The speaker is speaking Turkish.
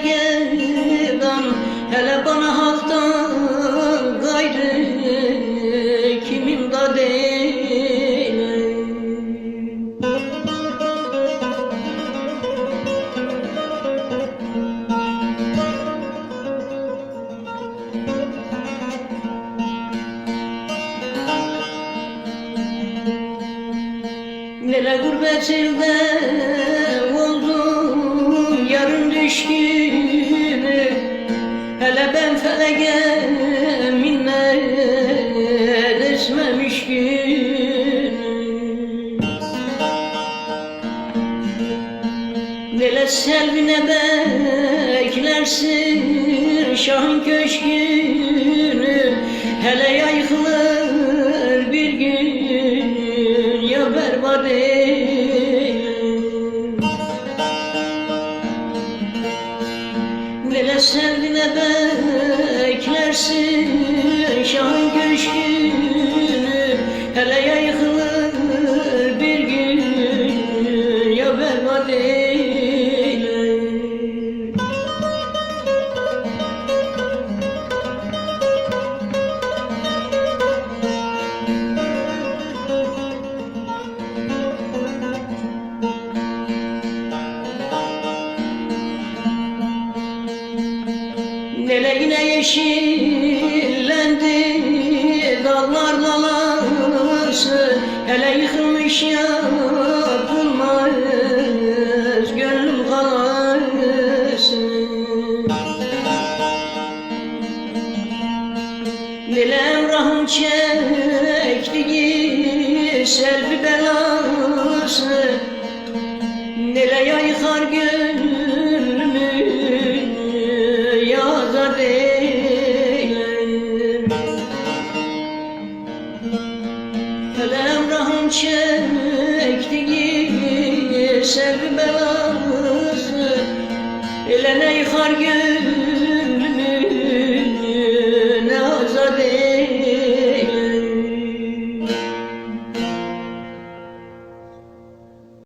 sevgiden, hele bana halktan gayrı kimin da değil. Nele gurbet elde oldum yarın düşkünü, hele ben felege minnet etmemiş günü. Nele selvine beklersin şahın köşkünü, hele ya yıkılır bir gün ya berbat eylerim. Nele sevdiğine beklersin şahın köşkünü, hele ya yıkılır bir gün ya berbat eylerim. Nele yine yeşillendi dallar dalası, hele yıkılmış yapılmaz gönlüm kalası. Nele emrahım çektiği selvi belası, nele yayıkar gönlümü yaza değilim. Hele emrahım çektiği selvi belası, ele ne yıkar gönlümü